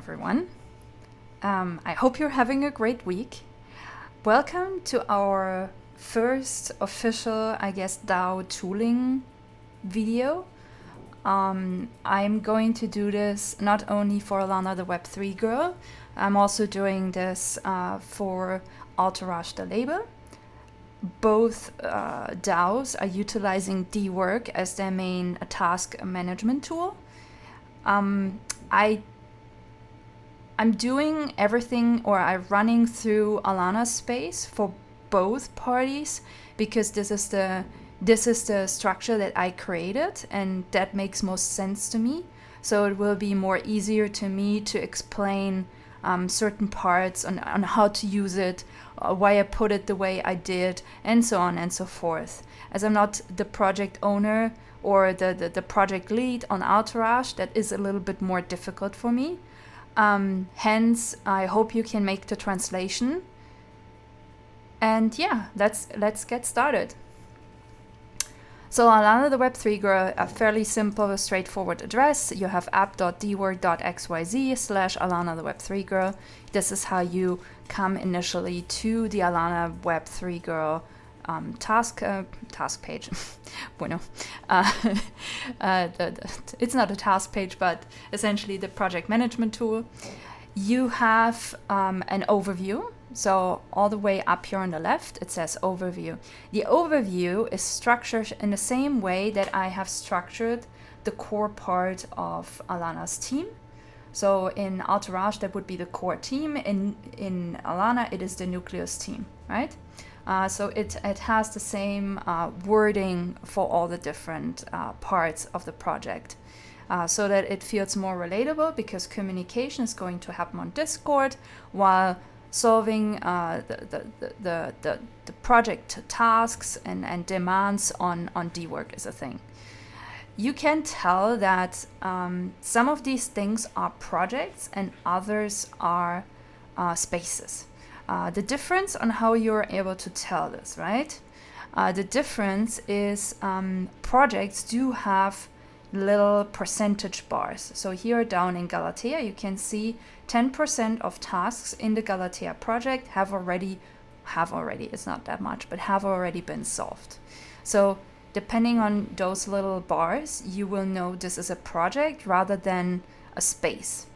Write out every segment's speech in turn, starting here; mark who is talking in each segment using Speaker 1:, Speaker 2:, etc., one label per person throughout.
Speaker 1: everyone. I hope you're having a great week. Welcome to our first official, DAO tooling video. I'm going to do this not only for Alana, the Web3 girl, I'm also doing this for Entourage, the label. Both DAOs are utilizing DeWork as their main task management tool. I'm doing everything, or I'm running through Alana's space for both parties because this is the structure that I created, and that makes most sense to me. So it will be more easier to me to explain certain parts on how to use it, why I put it the way I did, and so on and so forth. As I'm not the project owner or the project lead on Entourage, that is a little bit more difficult for me. Hence, I hope you can make the translation. And yeah, let's get started. So Alana, the Web3 girl, a fairly simple, straightforward address. You have app.dwork.xyz/Alana, the Web3 girl. This is how you come initially to the Alana Web3 girl task page. Bueno, it's not a task page, but essentially the project management tool. You have an overview. So all the way up here on the left, it says overview. The overview is structured in the same way that I have structured the core part of Alana's team. So in Entourage, that would be the core team. In Alana, it is the nucleus team, right? So it has the same wording for all the different parts of the project. So that it feels more relatable, because communication is going to happen on Discord while solving the project tasks and demands on DeWork is a thing. You can tell that some of these things are projects and others are spaces. The difference on how you're able to tell this, right? The difference is projects do have little percentage bars. So here down in Galatea, you can see 10% of tasks in the Galatea project have already, it's not that much, but have already been solved. So depending on those little bars, you will know this is a project rather than a space.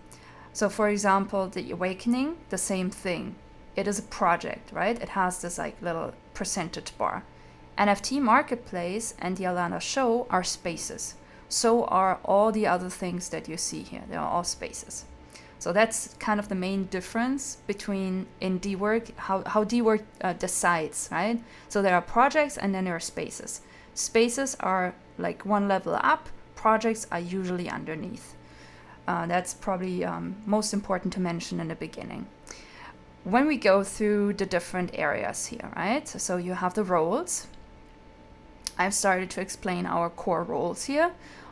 Speaker 1: So for example, the Awakening, the same thing. It is a project, right? It has this like little percentage bar. NFT Marketplace and the Alana Show are spaces. So are all the other things that you see here. They are all spaces. So that's kind of the main difference between in DeWork, how DeWork decides, right? So there are projects and then there are spaces. Spaces are like one level up. Projects are usually underneath. That's probably most important to mention in the beginning. When we go through the different areas here, right? So you have the roles. I've started to explain our core roles here,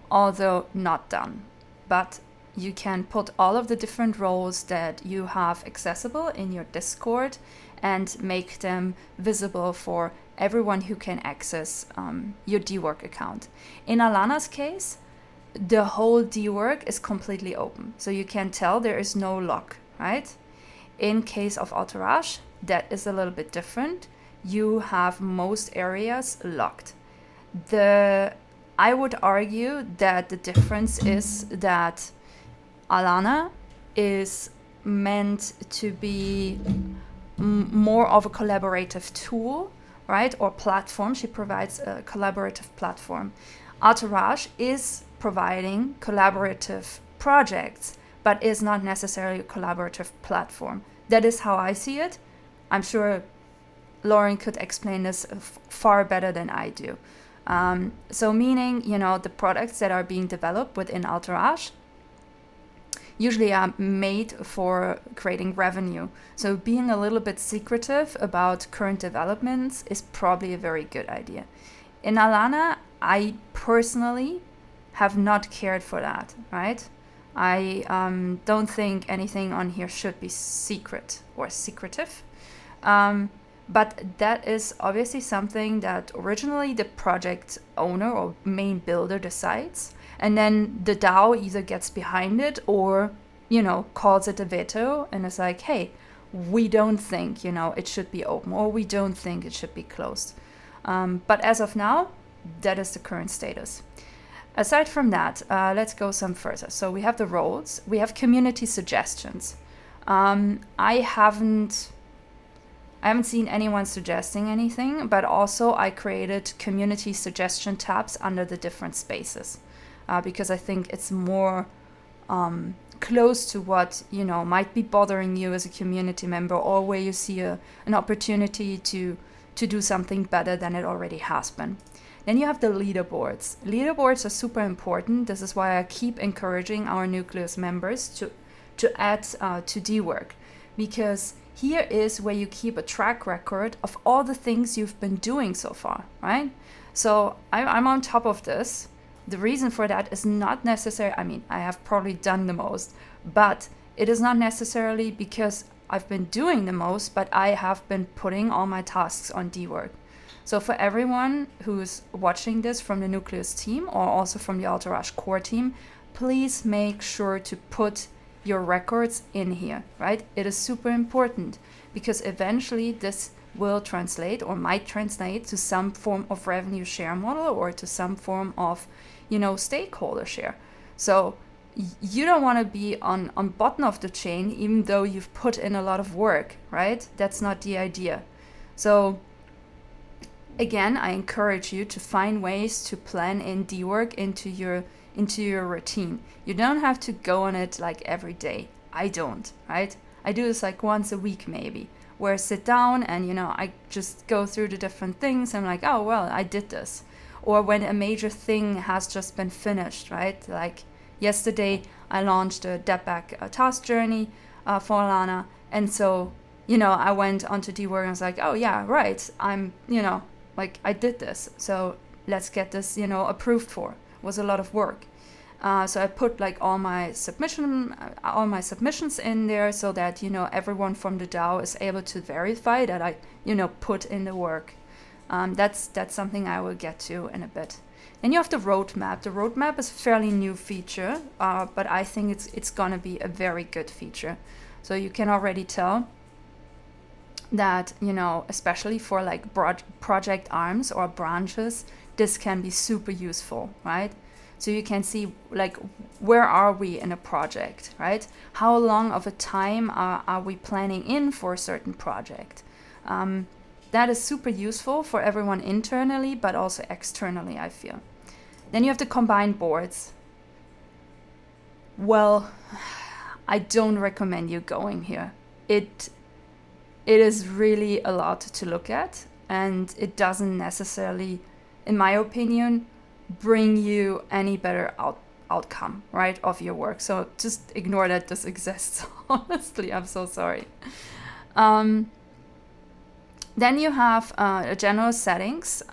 Speaker 1: although not done. But you can put all of the different roles that you have accessible in your Discord and make them visible for everyone who can access your DeWork account. In Alana's case, the whole DeWork is completely open. So you can tell there is no lock, right? In case of Entourage, that is a little bit different. You have most areas locked. I would argue that the difference is that Alana is meant to be more of a collaborative tool, right? Or platform. She provides a collaborative platform. Entourage is providing collaborative projects, but is not necessarily a collaborative platform. That is how I see it. I'm sure Lauren could explain this far better than I do. So meaning, the products that are being developed within Entourage usually are made for creating revenue. So being a little bit secretive about current developments is probably a very good idea. In Alana, I personally have not cared for that, right? I don't think anything on here should be secret or secretive. But that is obviously something that originally the project owner or main builder decides. And then the DAO either gets behind it or calls it a veto and is like, hey, we don't think, it should be open, or we don't think it should be closed. But as of now, that is the current status. Aside from that, let's go some further. So we have the roles, we have community suggestions. I haven't seen anyone suggesting anything, but also I created community suggestion tabs under the different spaces because I think it's more close to what might be bothering you as a community member, or where you see an opportunity to do something better than it already has been. Then you have the leaderboards. Leaderboards are super important. This is why I keep encouraging our Nucleus members to add to DeWork, because here is where you keep a track record of all the things you've been doing so far, right? So I'm on top of this. The reason for that is not necessarily, I have probably done the most, but it is not necessarily because I've been doing the most, but I have been putting all my tasks on DeWork. So for everyone who's watching this from the Nucleus team, or also from the Entourage core team, please make sure to put your records in here, right? It is super important, because eventually this will translate, or might translate, to some form of revenue share model, or to some form of stakeholder share. So you don't want to be on bottom of the chain even though you've put in a lot of work, right? That's not the idea. So again, I encourage you to find ways to plan in DeWork into your routine. You don't have to go on it like every day. I don't, right? I do this like once a week maybe, where I sit down and I just go through the different things. I'm like, oh well, I did this. Or when a major thing has just been finished, right? Like yesterday, I launched a dApp task journey for Alana, and so I went onto DeWork and I was like, oh yeah, right. I'm I did this, so let's get this approved for. It was a lot of work. So I put like all my submissions in there, so that everyone from the DAO is able to verify that I put in the work. That's something I will get to in a bit. Then you have the roadmap. The roadmap is a fairly new feature, but I think it's gonna be a very good feature. So you can already tell that especially for like project arms or branches, this can be super useful, right? So you can see like, where are we in a project, right? How long of a time are we planning in for a certain project? That is super useful for everyone internally, but also externally, I feel. Then you have the combined boards. Well, I don't recommend you going here. It is really a lot to look at, and it doesn't necessarily, in my opinion, bring you any better outcome, right, of your work. So just ignore that this exists. Honestly, I'm so sorry. Then you have a general settings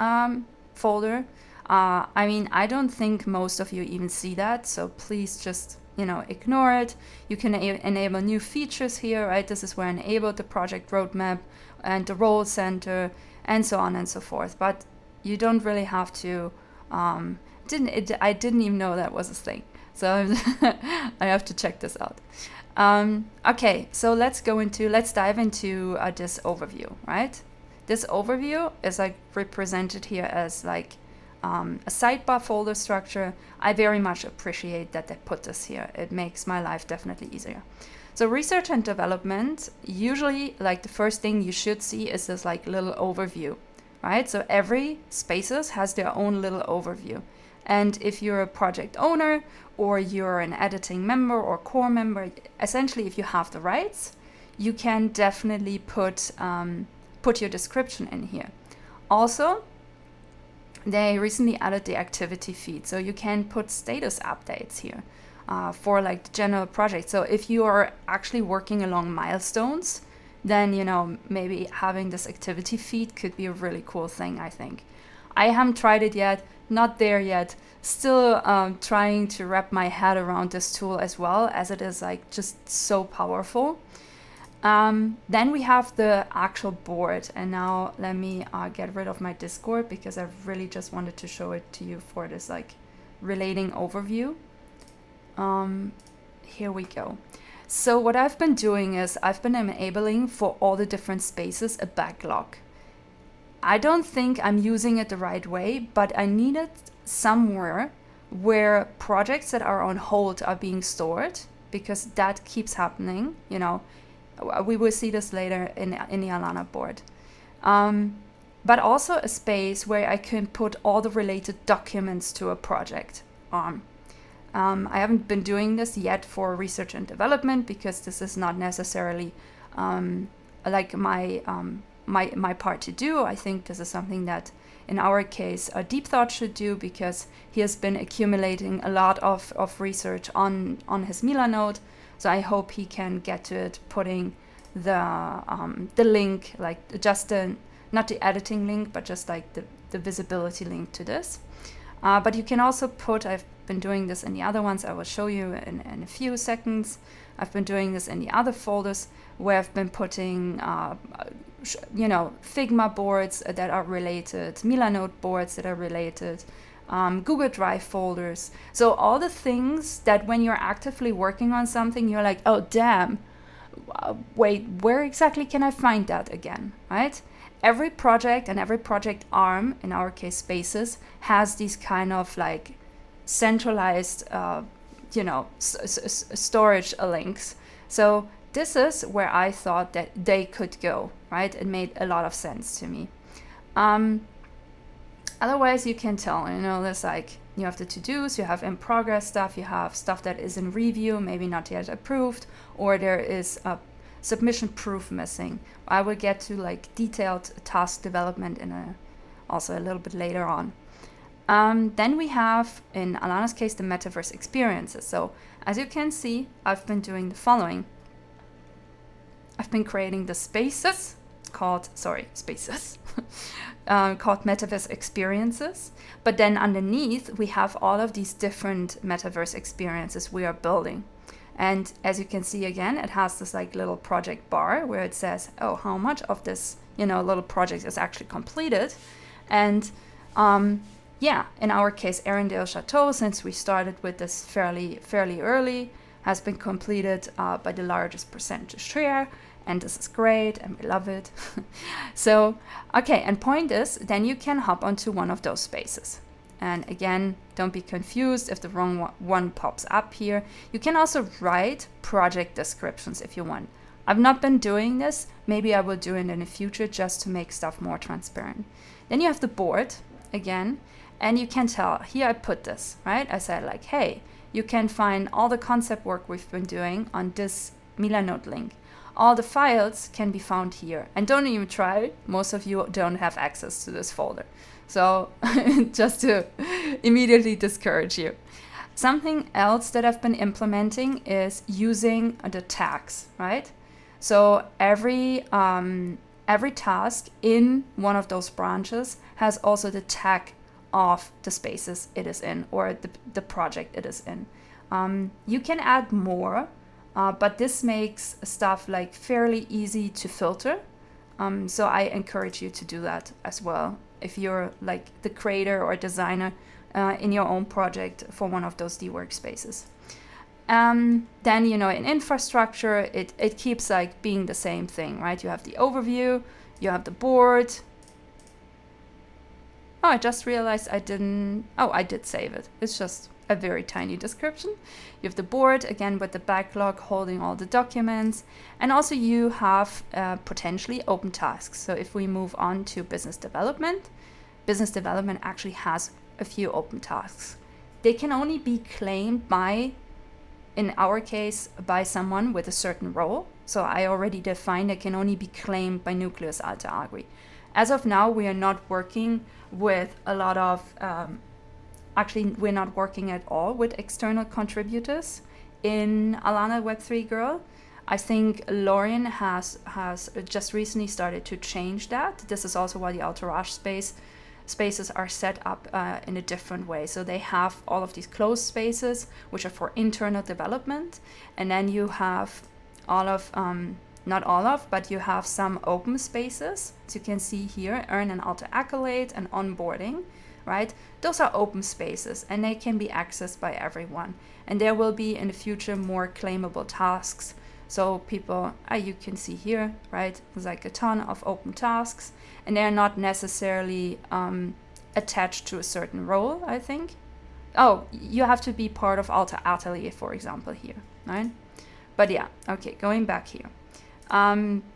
Speaker 1: folder. I don't think most of you even see that, so please just ignore it. You can enable new features here, right? This is where I enabled the project roadmap and the role center and so on and so forth. But you don't really have to. I didn't even know that was a thing, so I have to check this out. Okay, so let's dive into this overview, right? This overview is like represented here as like a sidebar folder structure. I very much appreciate that they put this here. It makes my life definitely easier. So research and development, usually like the first thing you should see is this like little overview, right? So every spaces has their own little overview. And if you're a project owner or you're an editing member or core member, essentially if you have the rights, you can definitely put your description in here. Also, they recently added the activity feed, so you can put status updates here for like the general project. So if you are actually working along milestones, then maybe having this activity feed could be a really cool thing, I think. I haven't tried it yet, not there yet. Still trying to wrap my head around this tool as well, as it is like just so powerful. Then we have the actual board, and now let me get rid of my Discord because I really just wanted to show it to you for this like relating overview. Here we go. So what I've been doing is I've been enabling for all the different spaces a backlog. I don't think I'm using it the right way, but I need it somewhere where projects that are on hold are being stored, because that keeps happening. You know, we will see this later in the Alana board. But also a space where I can put all the related documents to a project on. I haven't been doing this yet for research and development, because this is not necessarily like my part to do. I think this is something that, in our case, Deep Thought should do, because he has been accumulating a lot of research on his Mila node. So I hope he can get to it, putting the link, like just not the editing link, but just like the visibility link to this. But you can also put, I've been doing this in the other ones, I will show you in a few seconds. I've been doing this in the other folders where I've been putting, Figma boards that are related, Mila node boards that are related, Google Drive folders. So all the things that when you're actively working on something, you're like, oh, damn, wait, where exactly can I find that again, right? Every project and every project arm, in our case Spaces, has these kind of like centralized, storage links. So this is where I thought that they could go, right? It made a lot of sense to me. Otherwise, you can tell, there's like, you have the to-dos, you have in progress stuff, you have stuff that is in review, maybe not yet approved, or there is a submission proof missing. I will get to like detailed task development also a little bit later on. Then we have, in Alana's case, the Metaverse experiences. So as you can see, I've been doing the following. I've been creating the spaces called Metaverse experiences. But then underneath, we have all of these different Metaverse experiences we are building. And as you can see again, it has this like little project bar where it says, oh, how much of this, little project is actually completed. And in our case, Arendelle Chateau, since we started with this fairly early, has been completed by the largest percentage share. And this is great, and we love it. So, okay, and point is, then you can hop onto one of those spaces. And again, don't be confused if the wrong one pops up here. You can also write project descriptions if you want. I've not been doing this. Maybe I will do it in the future just to make stuff more transparent. Then you have the board again, and you can tell, here I put this, right? I said like, hey, you can find all the concept work we've been doing on this Mila node link. All the files can be found here. And don't even try. Most of you don't have access to this folder. So just to immediately discourage you. Something else that I've been implementing is using the tags, right? So every task in one of those branches has also the tag of the spaces it is in, or the project it is in. You can add more. But this makes stuff like fairly easy to filter. So I encourage you to do that as well. If you're like the creator or designer in your own project for one of those DeWork spaces. Then, in infrastructure, it keeps like being the same thing, right? You have the overview, you have the board. Oh, I just realized I did save it. It's just a very tiny description. You have the board, again, with the backlog holding all the documents. And also you have potentially open tasks. So if we move on to business development actually has a few open tasks. They can only be claimed by, in our case, by someone with a certain role. So I already defined it can only be claimed by Nucleus Alter Agri. As of now, we are not working with a lot of actually, we're not working at all with external contributors in Alana Web3 Girl. I think Lorian has just recently started to change that. This is also why the Entourage spaces are set up in a different way. So they have all of these closed spaces, which are for internal development. And then you have not all of, but you have some open spaces. So you can see here, earn an alter accolade and onboarding, right? Those are open spaces and they can be accessed by everyone. And there will be in the future more claimable tasks. So people, you can see here, right? There's like a ton of open tasks and they're not necessarily attached to a certain role, I think. Oh, you have to be part of Alta Atelier, for example, here, right? But yeah, okay, going back here.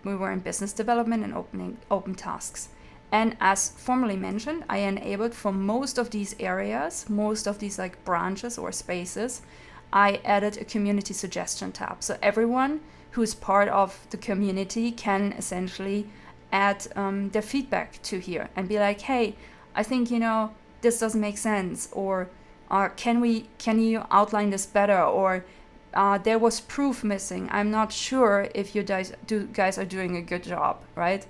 Speaker 1: We were in business development and open tasks. And as formerly mentioned, I enabled for most of these areas, most of these like branches or spaces, I added a community suggestion tab. So everyone who's part of the community can essentially add their feedback to here and be like, hey, I think, this doesn't make sense, or can you outline this better, or there was proof missing. I'm not sure if you guys are doing a good job, right?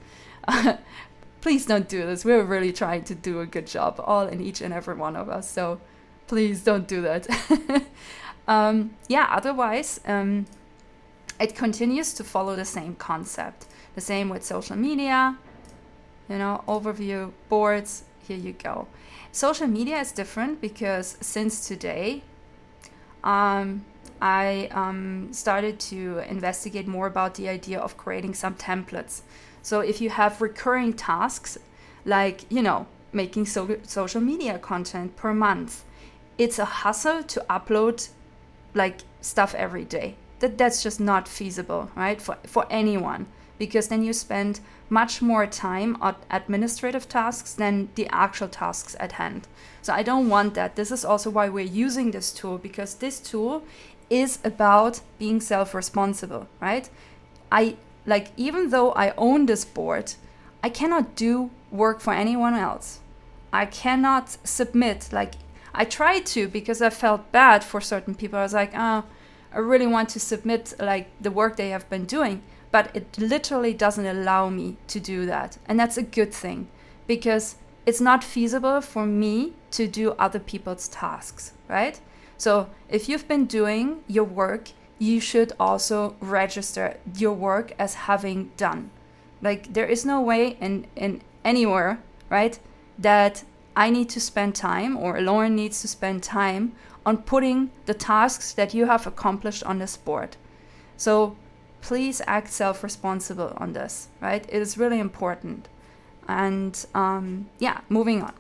Speaker 1: Please don't do this. We're really trying to do a good job, all in each and every one of us. So please don't do that. Otherwise, it continues to follow the same concept. The same with social media, overview, boards, here you go. Social media is different because since today, I started to investigate more about the idea of creating some templates. So if you have recurring tasks, like, making social media content per month, it's a hassle to upload like stuff every day. That's just not feasible, right? For anyone, because then you spend much more time on administrative tasks than the actual tasks at hand. So I don't want that. This is also why we're using this tool, because this tool is about being self-responsible, right? Even though I own this board, I cannot do work for anyone else. I cannot submit, I tried to because I felt bad for certain people. I was like, I really want to submit the work they have been doing, but it literally doesn't allow me to do that. And that's a good thing, because it's not feasible for me to do other people's tasks, right? So if you've been doing your work, you should also register your work as having done. There is no way in anywhere, right, that I need to spend time, or Lauren needs to spend time on putting the tasks that you have accomplished on this board. So please act self-responsible on this, right? It is really important. And moving on.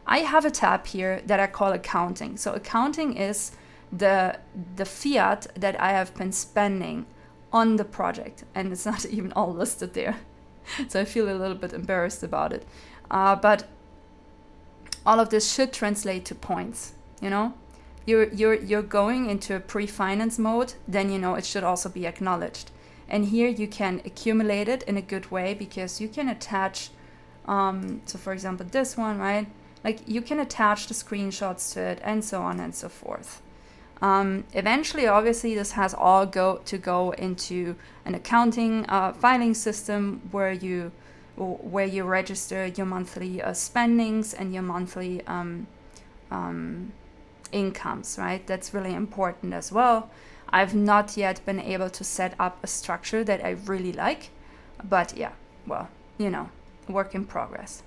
Speaker 1: I have a tab here that I call accounting. So accounting is the fiat that I have been spending on the project, and it's not even all listed there. So I feel a little bit embarrassed about it. But all of this should translate to points, You're going into a pre-finance mode, then it should also be acknowledged. And here you can accumulate it in a good way, because you can attach, so for example, this one, right? You can attach the screenshots to it and so on and so forth. Eventually, obviously, this has all to go into an accounting filing system where you register your monthly spendings and your monthly incomes, right? That's really important as well. I've not yet been able to set up a structure that I really like, but work in progress.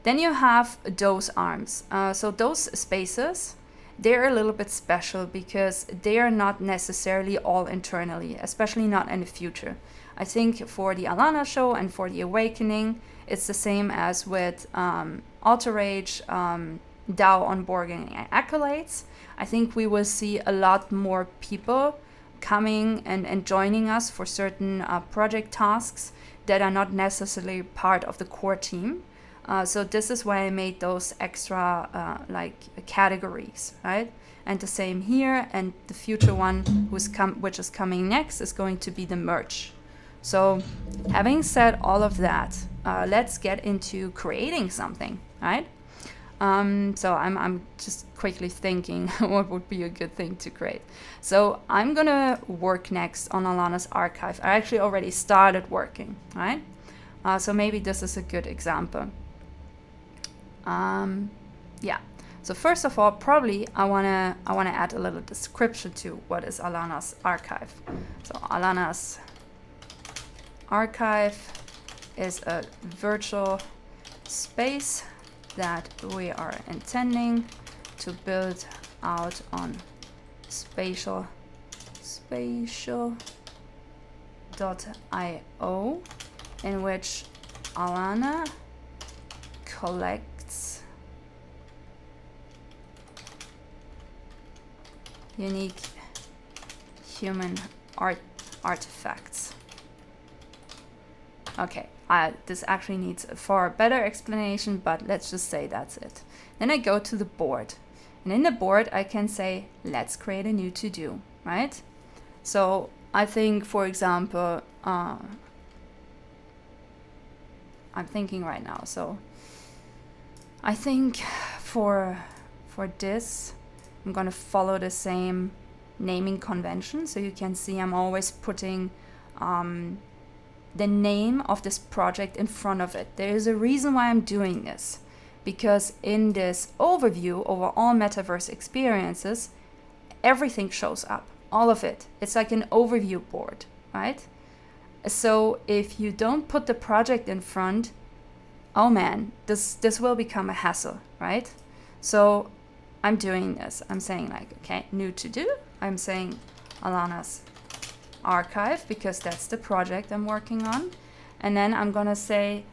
Speaker 1: Then you have those arms. So those spaces, they're a little bit special because they are not necessarily all internally, especially not in the future. I think for the Alana show and for the Awakening, it's the same as with Alter-Age, DAO onboarding and accolades. I think we will see a lot more people coming and joining us for certain project tasks that are not necessarily part of the core team. So this is why I made those extra categories, right? And the same here, and the future one which is coming next is going to be the merch. So having said all of that, let's get into creating something, right? So I'm just quickly thinking what would be a good thing to create. So I'm gonna work next on Alana's archive. I actually already started working, right? So maybe this is a good example. So first of all, probably I wanna add a little description to what is Alana's archive. So Alana's archive is a virtual space that we are intending to build out on spatial.io, in which Alana collects unique human artifacts. Okay, this actually needs a far better explanation, but let's just say that's it. Then I go to the board. And in the board, I can say, let's create a new to-do, right? So I think, for example, I'm thinking right now. So I think for this, I'm going to follow the same naming convention. So you can see I'm always putting the name of this project in front of it. There is a reason why I'm doing this. Because in this overview over all Metaverse experiences, everything shows up, all of it. It's like an overview board, right? So if you don't put the project in front, oh man, this will become a hassle, right? So I'm doing this. I'm saying like, okay, new to do. I'm saying Alana's archive because that's the project I'm working on. And then I'm gonna say,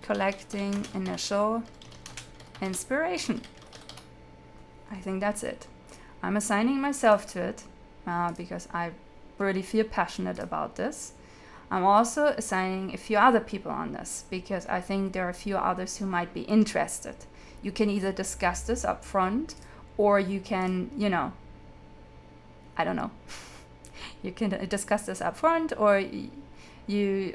Speaker 1: collecting initial inspiration. I think that's it. I'm assigning myself to it because I really feel passionate about this. I'm also assigning a few other people on this because I think there are a few others who might be interested. You can either discuss this up front or you can, I don't know. You can discuss this up front or you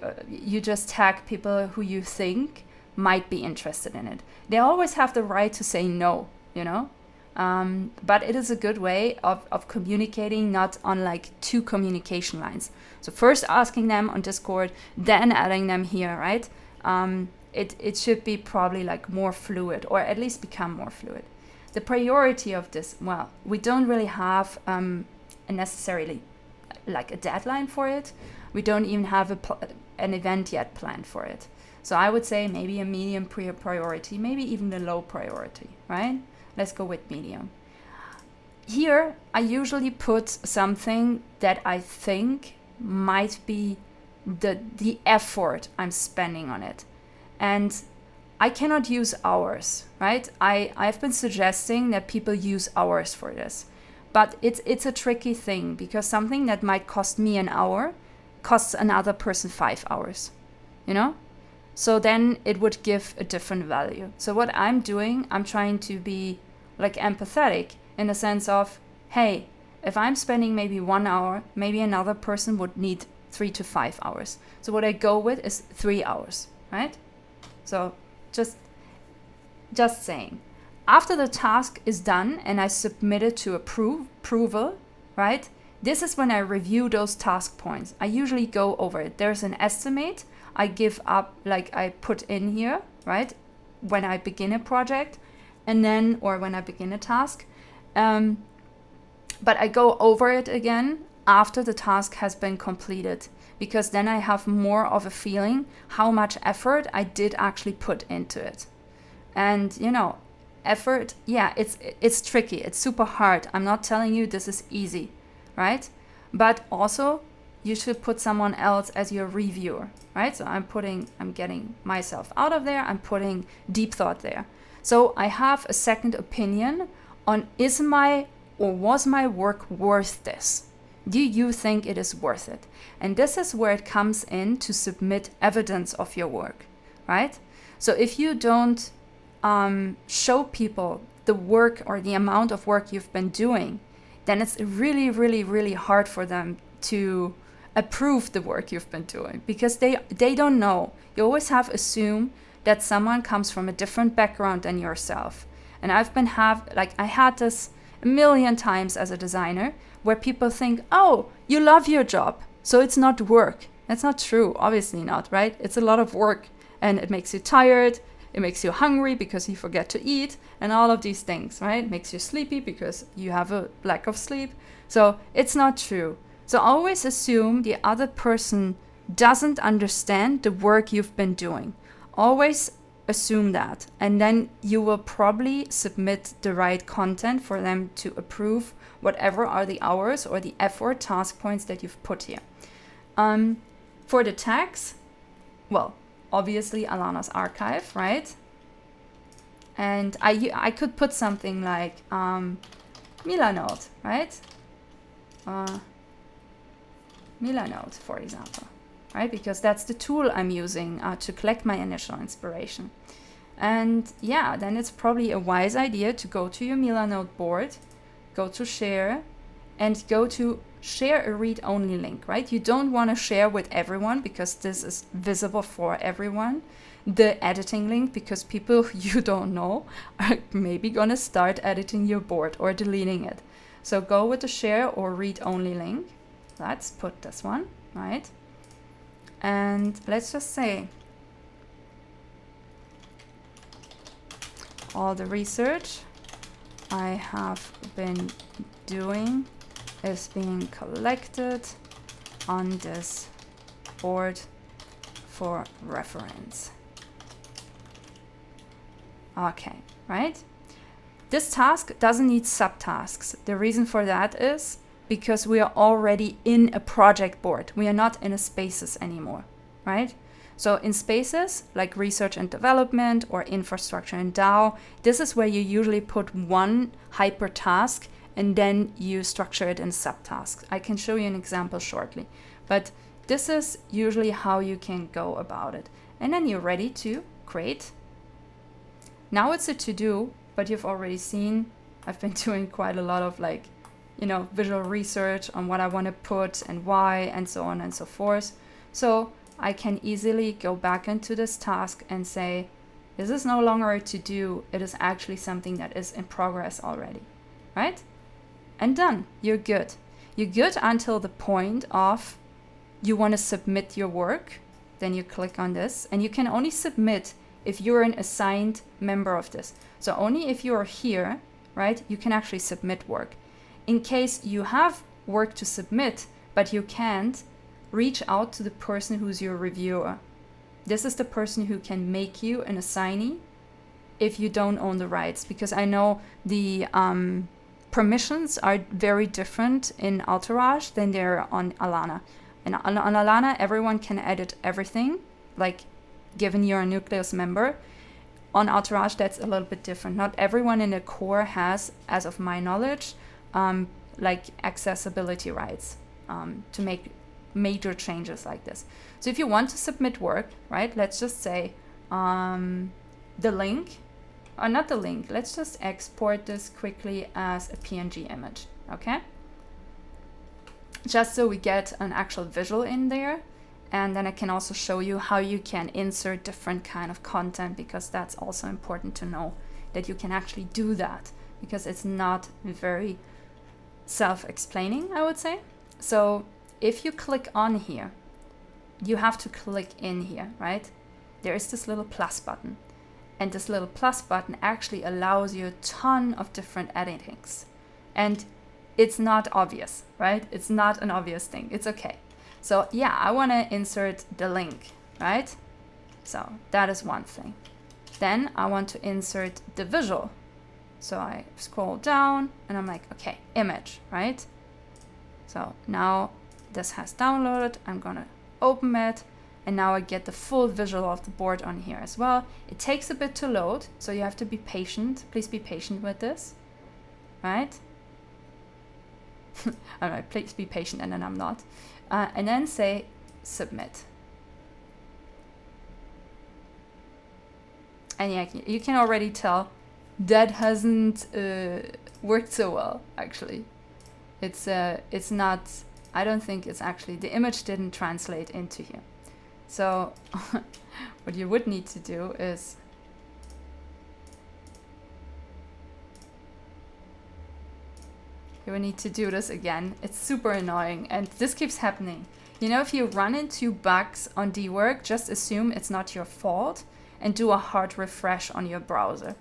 Speaker 1: just tag people who you think might be interested in it. They always have the right to say no, but it is a good way of communicating, not on like two communication lines. So first asking them on Discord, then adding them here, right? It should be probably like more fluid, or at least become more fluid. The priority of this, well, we don't really have necessarily like a deadline for it. We don't even have an event yet planned for it. So I would say maybe a medium priority, maybe even a low priority, right? Let's go with medium. Here, I usually put something that I think might be the effort I'm spending on it. And I cannot use hours, right? I've been suggesting that people use hours for this. But it's a tricky thing because something that might cost me an hour costs another person 5 hours, So then it would give a different value. So what I'm doing, I'm trying to be like empathetic in the sense of, hey, if I'm spending maybe 1 hour, maybe another person would need 3 to 5 hours. So what I go with is 3 hours, right? So just saying. After the task is done and I submit it to approval, right? This is when I review those task points. I usually go over it. There's an estimate I give up, like I put in here, right? When I begin a project or when I begin a task. But I go over it again after the task has been completed, because then I have more of a feeling how much effort I did actually put into it. And, effort, yeah, it's tricky. It's super hard. I'm not telling you this is easy, right? But also, you should put someone else as your reviewer, right? So I'm getting myself out of there. I'm putting deep thought there. So I have a second opinion on was my work worth this? Do you think it is worth it? And this is where it comes in to submit evidence of your work, right? So if you don't show people the work or the amount of work you've been doing, then it's really, really, really hard for them to approve the work you've been doing because they don't know. You always have to assume that someone comes from a different background than yourself. And I had this a million times as a designer where people think, oh, you love your job, so it's not work. That's not true, obviously not, right? It's a lot of work and it makes you tired. It makes you hungry because you forget to eat and all of these things, right? It makes you sleepy because you have a lack of sleep. So it's not true. So always assume the other person doesn't understand the work you've been doing. Always assume that, and then you will probably submit the right content for them to approve whatever are the hours or the effort task points that you've put here. For the tags, well, obviously Alana's archive, right? And I could put something like Milanode, right? Milanode, for example, right? Because that's the tool I'm using to collect my initial inspiration. And yeah, then it's probably a wise idea to go to your Milanode board, go to share, and go to share a read-only link, right? You don't want to share with everyone because this is visible for everyone. The editing link, because people you don't know are maybe gonna start editing your board or deleting it. So go with the share or read-only link. Let's put this one, right? And let's just say all the research I have been doing is being collected on this board for reference. Okay, right? This task doesn't need subtasks. The reason for that is because we are already in a project board. We are not in a spaces anymore, right? So in spaces like research and development or infrastructure and DAO, this is where you usually put one hyper task and then you structure it in subtasks. I can show you an example shortly, but this is usually how you can go about it. And then you're ready to create. Now it's a to-do, but you've already seen I've been doing quite a lot of visual research on what I want to put and why and so on and so forth. So I can easily go back into this task and say, this is no longer a to-do, it is actually something that is in progress already, right? And done, you're good. You're good until the point of you want to submit your work, then you click on this, and you can only submit if you're an assigned member of this. So only if you're here, right, you can actually submit work. In case you have work to submit, but you can't, reach out to the person who's your reviewer. This is the person who can make you an assignee if you don't own the rights, because I know the permissions are very different in Entourage than they're on Alana. And on Alana, everyone can edit everything, like given you're a Nucleus member. On Entourage, that's a little bit different. Not everyone in the core has, as of my knowledge, accessibility rights to make major changes like this. So if you want to submit work, right, let's just say the link, or not the link, let's just export this quickly as a PNG image, okay? Just so we get an actual visual in there. And then I can also show you how you can insert different kind of content, because that's also important to know that you can actually do that, because it's not very self-explaining, I would say. So if you click on here, you have to click in here, right? There is this little plus button. And this little plus button actually allows you a ton of different editings. And it's not obvious, right? It's not an obvious thing. It's okay. So yeah, I want to insert the link, right? So that is one thing. Then I want to insert the visual. So I scroll down and I'm like, okay, image, right? So now this has downloaded. I'm going to open it. And now I get the full visual of the board on here as well. It takes a bit to load, so you have to be patient. Please be patient with this, right? All right, please be patient, and then I'm not. And then say submit. And yeah, you can already tell that hasn't worked so well, actually. It's not, I don't think it's actually, the image didn't translate into here. So what you would need to do is you will need to do this again. It's super annoying, and this keeps happening. You know, if you run into bugs on DeWork, just assume it's not your fault and do a hard refresh on your browser.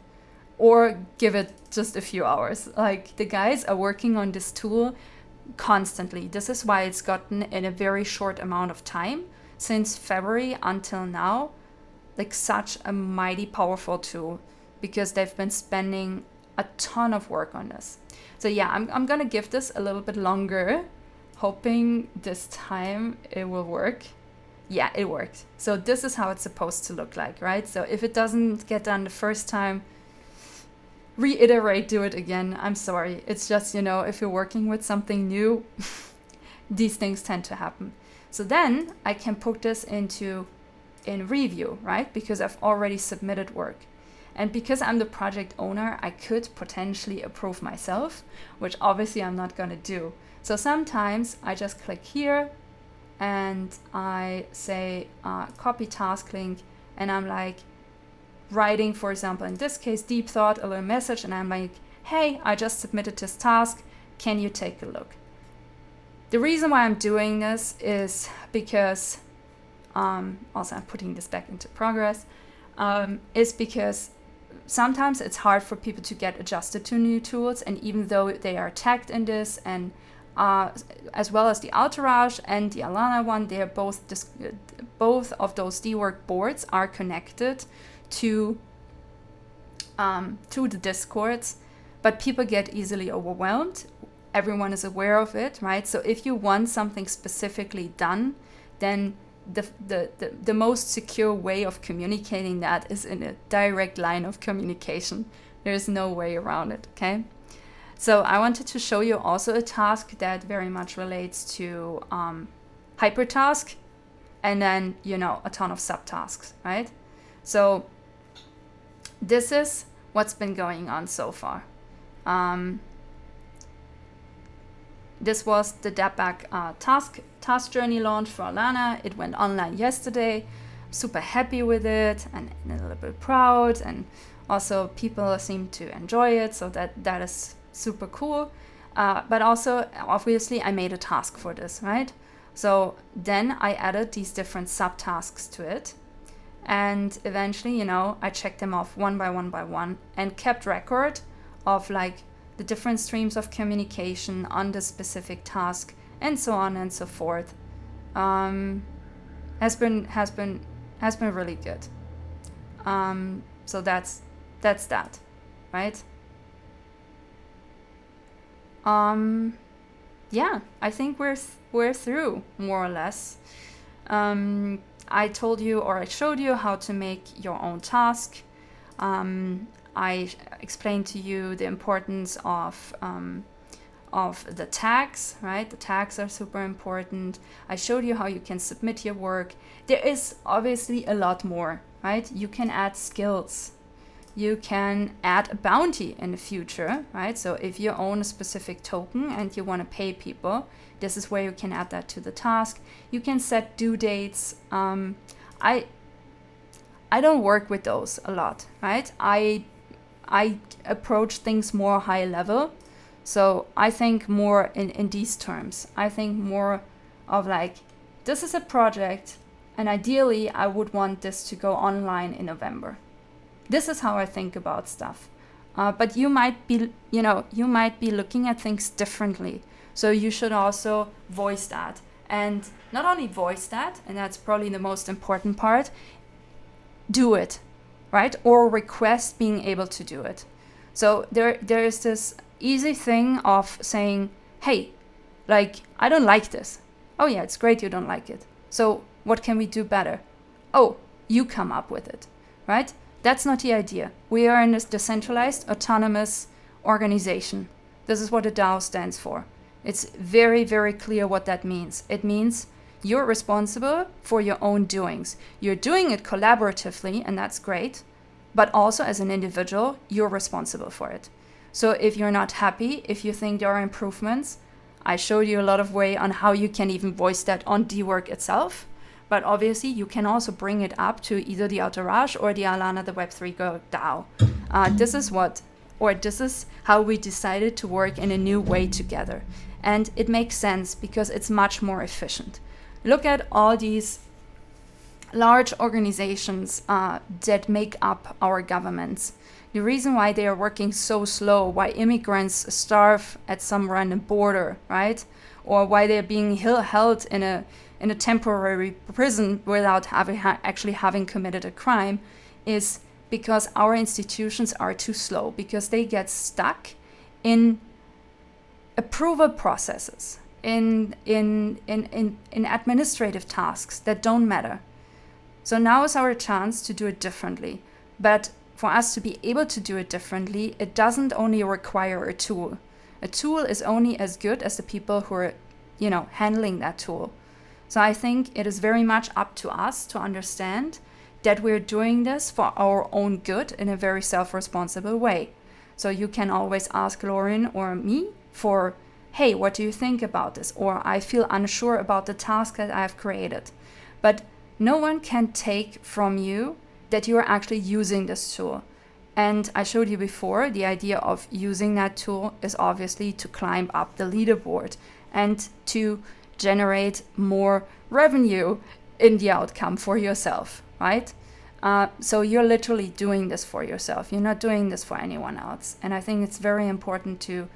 Speaker 1: Or give it just a few hours. Like, the guys are working on this tool constantly. This is why it's gotten in a very short amount of time. since February until now, like such a mighty powerful tool, because they've been spending a ton of work on this. So yeah, I'm gonna give this a little bit longer, hoping this time it will work. Yeah, it worked. So this is how it's supposed to look like, right? So if it doesn't get done the first time, reiterate, do it again. I'm sorry. It's just, if you're working with something new, these things tend to happen. So then I can put this in review, right? Because I've already submitted work. And because I'm the project owner, I could potentially approve myself, which obviously I'm not going to do. So sometimes I just click here and I say copy task link, and I'm like writing, for example, in this case, deep thought, a little message, and I'm like, hey, I just submitted this task. Can you take a look? The reason why I'm doing this is because, also I'm putting this back into progress, is because sometimes it's hard for people to get adjusted to new tools, and even though they are tagged in this, and as well as the Entourage and the Alana one, they are both of those DeWork boards are connected to the Discords, but people get easily overwhelmed. Everyone is aware of it, right? So if you want something specifically done, then the most secure way of communicating that is in a direct line of communication. There's no way around it, okay? So I wanted to show you also a task that very much relates to hypertask, and then, a ton of subtasks, right? So this is what's been going on so far. This was the dApp task journey launch for Alana. It went online yesterday. Super happy with it and a little bit proud, and also people seem to enjoy it, so that is super cool. But also, obviously, I made a task for this, right? So then I added these different subtasks to it. And eventually, I checked them off one by one and kept record of like the different streams of communication on the specific task, and so on and so forth. Has been really good. So that's that, right? Yeah, I think we're through more or less. I told you, or I showed you how to make your own task. I explained to you the importance of the tags, right? The tags are super important. I showed you how you can submit your work. There is obviously a lot more, right? You can add skills. You can add a bounty in the future, right? So if you own a specific token and you want to pay people, this is where you can add that to the task. You can set due dates. I don't work with those a lot, right? I approach things more high level. So I think more in these terms. I think more of like, this is a project, and ideally I would want this to go online in November. This is how I think about stuff. But you might be looking at things differently. So you should also voice that. And not only voice that, and that's probably the most important part, do it, right? Or request being able to do it. So there is this easy thing of saying, hey, like, I don't like this. Oh yeah, it's great you don't like it. So what can we do better? Oh, you come up with it, right? That's not the idea. We are in this decentralized, autonomous organization. This is what a DAO stands for. It's very, very clear what that means. It means you're responsible for your own doings. You're doing it collaboratively, and that's great. But also as an individual, you're responsible for it. So if you're not happy, if you think there are improvements, I showed you a lot of way on how you can even voice that on DeWork itself. But obviously, you can also bring it up to either the Entourage or the Alana, the Web3 Go DAO. This is how we decided to work in a new way together. And it makes sense because it's much more efficient. Look at all these large organizations that make up our governments. The reason why they are working so slow, why immigrants starve at some random border, right? Or why they're being held in in a temporary prison without actually having committed a crime is because our institutions are too slow, because they get stuck in approval processes, in administrative tasks that don't matter. So now is our chance to do it differently. But for us to be able to do it differently, it doesn't only require a tool. A tool is only as good as the people who are, handling that tool. So I think it is very much up to us to understand that we're doing this for our own good in a very self-responsible way. So you can always ask Lauren or me for, hey, what do you think about this? Or I feel unsure about the task that I've created. But no one can take from you that you are actually using this tool. And I showed you before, the idea of using that tool is obviously to climb up the leaderboard and to generate more revenue in the outcome for yourself, right? So you're literally doing this for yourself. You're not doing this for anyone else. And I think it's very important to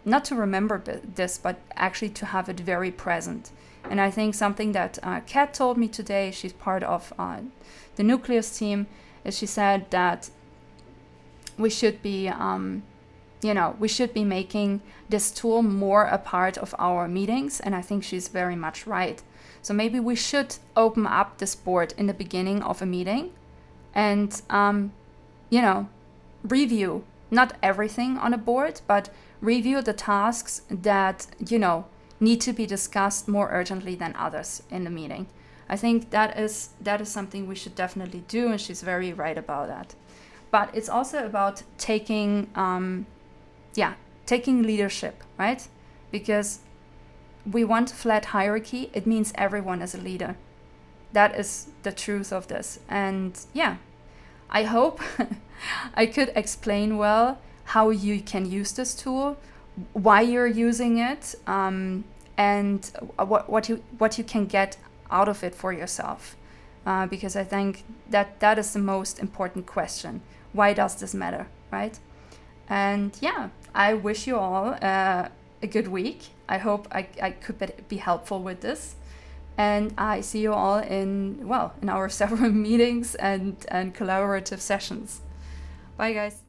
Speaker 1: not to remember this, but actually to have it very present. And I think something that Kat told me today, she's part of the Nucleus team, is she said that we should be, we should be making this tool more a part of our meetings. And I think she's very much right. So maybe we should open up this board in the beginning of a meeting and, review not everything on a board, but review the tasks that, need to be discussed more urgently than others in the meeting. I think that is something we should definitely do, and she's very right about that. But it's also about taking leadership, right? Because we want flat hierarchy. It means everyone is a leader. That is the truth of this. And I hope I could explain well how you can use this tool, why you're using it, and what you can get out of it for yourself. Because I think that is the most important question. Why does this matter, right? And I wish you all a good week. I hope I could be helpful with this. And I see you all in our several meetings and collaborative sessions. Bye, guys.